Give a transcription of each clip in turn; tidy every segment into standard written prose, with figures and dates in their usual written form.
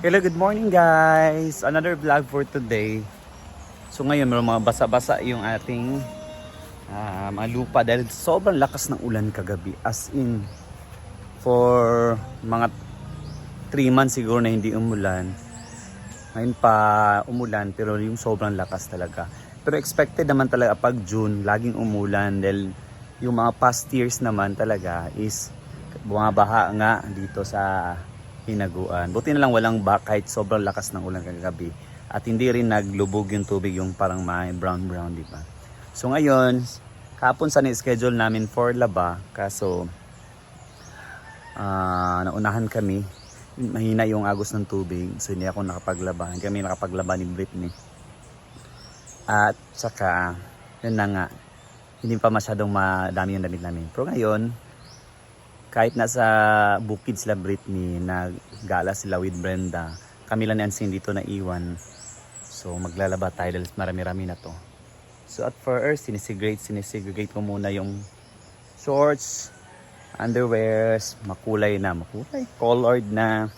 Hello, good morning guys! Another vlog for today. So ngayon, may mga basa-basa yung ating mga lupa dahil sobrang lakas ng ulan kagabi. As in, for mga 3 months siguro na hindi umulan. Ngayon pa umulan pero yung sobrang lakas talaga. Pero expected naman talaga pag June, laging umulan dahil yung mga past years naman talaga is bumabaha nga dito sa Hinaguan. Buti na lang walang back kahit sobrang lakas ng ulan kagabi. At hindi rin naglubog yung tubig yung parang may brown, di ba? So ngayon, kahapon sa schedule namin for laba. Kaso, naunahan kami. Mahina yung agos ng tubig. So hindi ako nakapaglaba. Hindi kami nakapaglaba ni Britney. At saka, yun na nga, hindi pa masyadong madami yung damit namin. Pero ngayon, kahit nasa bukid sila Britney, naggala sila with Brenda, kami lang ni Ansing dito na iwan. So maglalaba tayo dahil marami-rami na to. So at first, sinisegregate ko muna yung shorts, underwears, makulay, colored na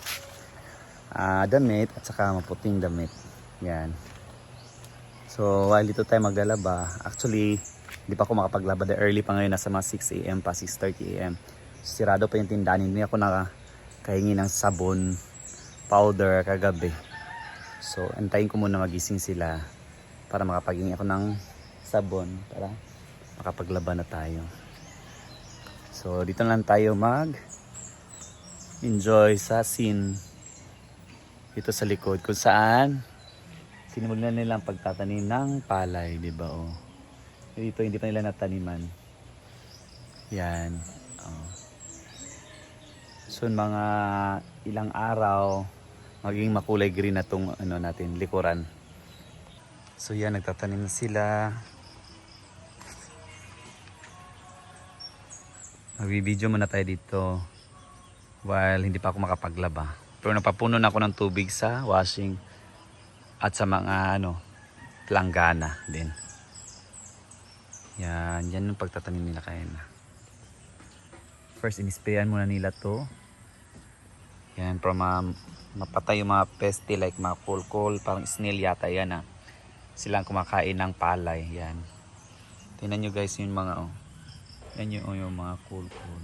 damit at saka maputing damit. Yan. So while dito tayo maglalaba, actually, hindi pa ako makapaglaba dahil early pa ngayon, nasa mga 6 AM pa, 6:30 AM. Sirado pa yung tindahan, hindi ako nakakahingi ng sabon, powder kagabi. So antayin ko muna magising sila para makapaghingi ako ng sabon para makapaglaba na tayo. So dito lang tayo enjoy sa scene dito sa likod kung saan sinimulan nilang pagtatanim ng palay, di ba? Oh. Dito hindi pa nila nataniman. Yan. Oh. So mga ilang araw magiging makulay green na tong natin likuran. So yan, nagtatanim na sila. Magbibideo muna tayo dito while hindi pa ako makapaglaba. Pero napapuno na ako ng tubig sa washing at sa mga planggana din. Yan yung pagtatanim nila kaya na. First, inisprayan muna nila to. Yan, para mapatay yung mga peste like mga kulkul, parang snail yata yan silang kumakain ng palay. Yan. Tingnan nyo guys yung mga yan yung mga kulkul.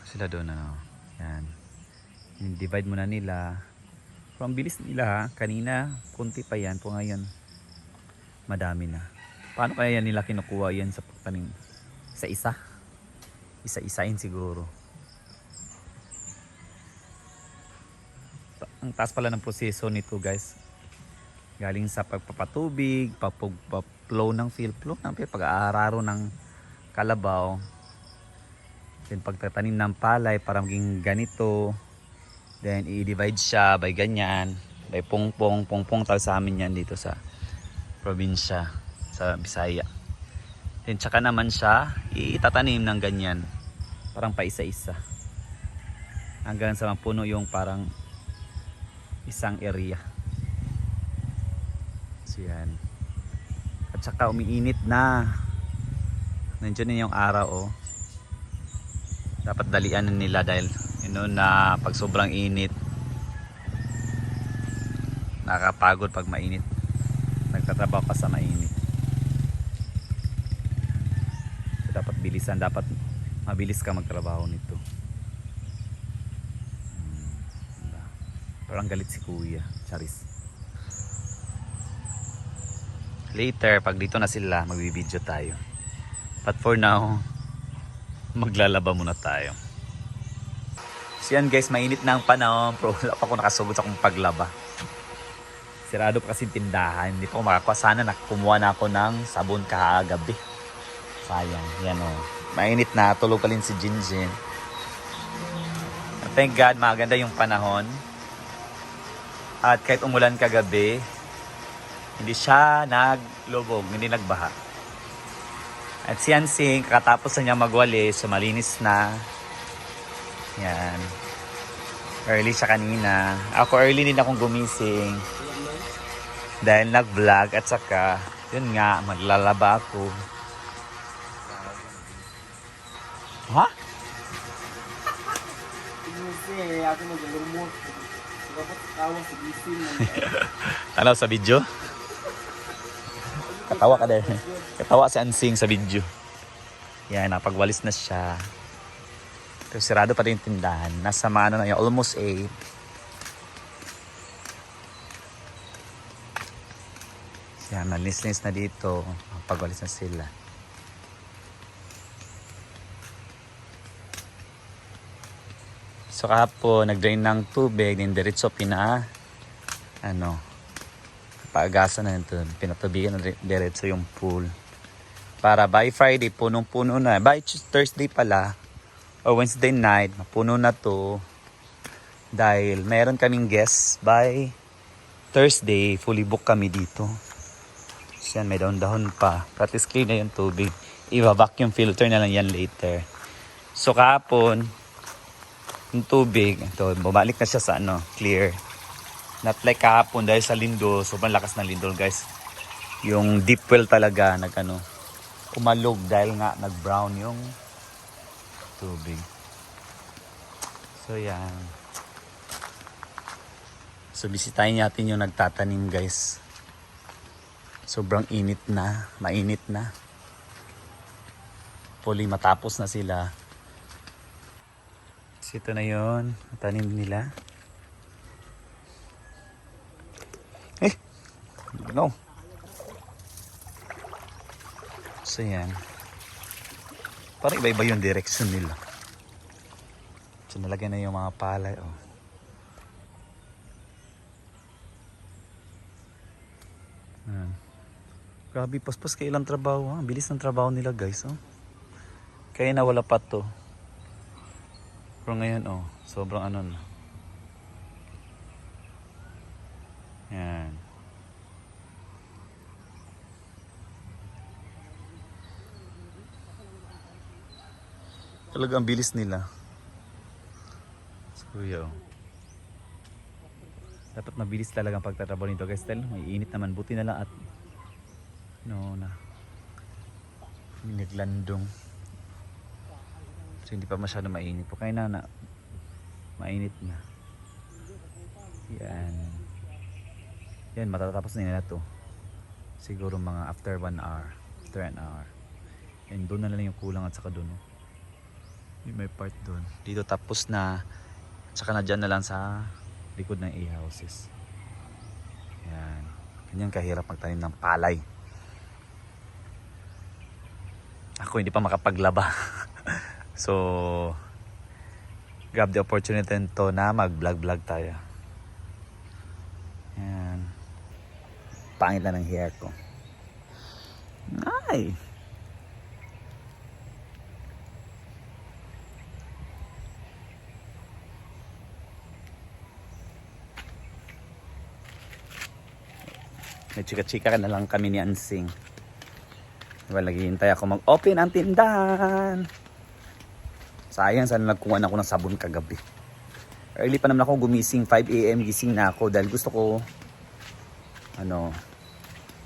Sila doon Yan. Divide muna nila. Pero ang bilis nila kanina, kunti pa yan. Po ngayon, madami na. Paano kaya yan nila kinukuha yan sa pagtanim? Isa-isa? Isa-isain siguro. Ang taas pala ng proseso nito guys. Galing sa pagpapatubig, pag-flow ng pag-aararo ng kalabaw. Then pagtatanim ng palay para maging ganito. Then i-divide siya by ganyan. By pongpong. Pongpong tawag sa amin yan dito sa probinsya. Sa Bisaya. Then tsaka naman siya itatanim ng ganyan. Parang pa isa-isa. Hanggang sa mapuno yung parang isang area. So yan. At saka umiinit na. Nandiyan na yung araw Dapat dalian nila dahil na pag sobrang init nakakapagod pag mainit. Nagtatrabaho ka sa mainit. Dapat bilisan, dapat mabilis ka magtrabaho nito. Parang galit si kuya, charis. Later, pag dito na sila, magbibideo tayo. But for now, maglalaba muna tayo. So yan guys, mainit na ang panahon, pero wala pa ako nakasugod sa akong paglaba. Sirado pa kasi tindahan, hindi pa ako makakuha. Sana nakumuha na ako ng sabon kahagabi. Sayang, yan mainit na, tulog pa rin si Jinjin. Thank God, maganda yung panahon. At kahit umulan kagabi, hindi siya naglubog, hindi nagbaha. At si Ansing, kakatapos na niya magwalis, so malinis na. Yan. Early siya kanina. Ako early din akong gumising. Dahil nag-vlog at saka, yun nga, maglalaba ako. Ha? Kasi ako mag-lumot. Dapat kawa sa gising. Ano sa video? Katawa ka din. Katawa si Ansing sa video. Yan, napagwalis na siya. Pero sirado pa rin yung tindahan. Nasa mga ano na yun, almost 8. Yan, nalis-lis na dito. Napagwalis na sila. So kahapon, nag-drain ng tubig, din diretso paagasan na ito. Pinatubigan na diretso yung pool. Para by Friday, punong-puno na. By Thursday pala, o Wednesday night, mapuno na to. Dahil meron kaming guests by Thursday, fully book kami dito. Yan, may dahon-dahon pa. Practice clean na yung tubig. I-vacuum filter na lang yan later. So kahapon, yung tubig, ito, bumalik na siya sa clear. Not like kahapon dahil sa lindol, sobrang lakas ng lindol guys. Yung deep well talaga, umalog dahil nga nag-brown yung tubig. So yan. So bisitahin natin yung nagtatanim guys. Sobrang init na, mainit na. Puli matapos na sila. So ito na yun, tanim nila. No. So yan. Parang iba-iba yung direction nila. So nalagyan na yung mga palay. Oh. Yan. Grabe, paspas kailang trabaho. Ha? Bilis ng trabaho nila guys. Oh. Kaya nawala pa to. Pero ngayon, sobrang na. Yan. Talagang bilis nila. So, dapat mabilis talaga ang pagtatrabaho nito guys. Dahil may init naman. Buti na lang at naglandong. So hindi pa masyado mainit po. Kaya mainit na. Yan, matatapos na nila to. Siguro mga after 1 hour. After an hour. And doon na lang yung kulang at saka doon. May part doon. Dito tapos na. At saka na dyan na lang sa likod ng e-houses. Yan. Ganyan kahirap magtanim ng palay. Ako hindi pa makapaglaba. So, grab the opportunity to na mag-vlog tayo. Yan. Pangit na ng hair ko. Ay! May chika-chika na lang kami ni Ansing. Diba, naghihintay ako mag-open ang tindahan. Sayang, sana nagkuha na ako ng sabon kagabi. Early pa naman ako gumising, 5 AM gising na ako dahil gusto ko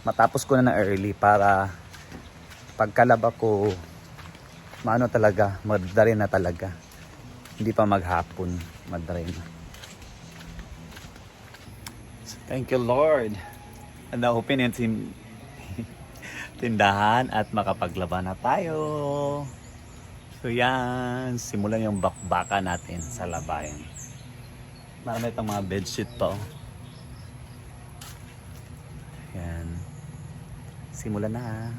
matapos ko na early para pagkalaba ko talaga, madari na talaga. Hindi pa maghapon, madari na. So, thank you Lord. And na-open yung tindahan at makapaglaba na tayo. So yan, simulan yung bakbaka natin sa labayan. Marami itong mga bedsheet pa. Yan. Simulan na.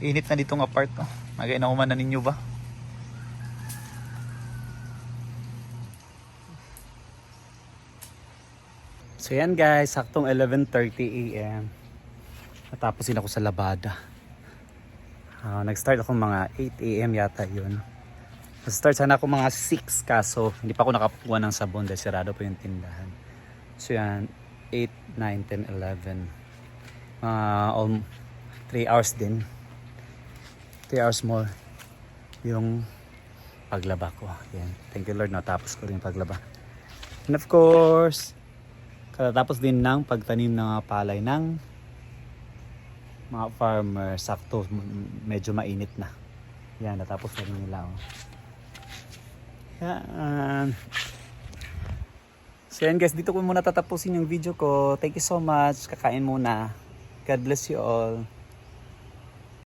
Init na ditong apart. Nag-inauman na ninyo ba? So yan guys, saktong 11:30 AM. Natapos din ako sa labada. Nag-start ako mga 8 AM yata yun. Start sana ako mga 6 kaso hindi pa ako nakakuha ng sabon dahil sirado po yung tindahan. So yan, 8, 9, 10, 11. 3 hours din. 3 hours more yung paglaba ko. Yan. Thank you Lord, natapos ko rin yung paglaba. And of course, katatapos din ng pagtanim ng mga palay ng mga farmer. Sakto, medyo mainit na. Yan, natapos na rin nila. Oh. Yan. So yan guys, dito ko muna tatapusin yung video ko. Thank you so much. Kakain muna. God bless you all.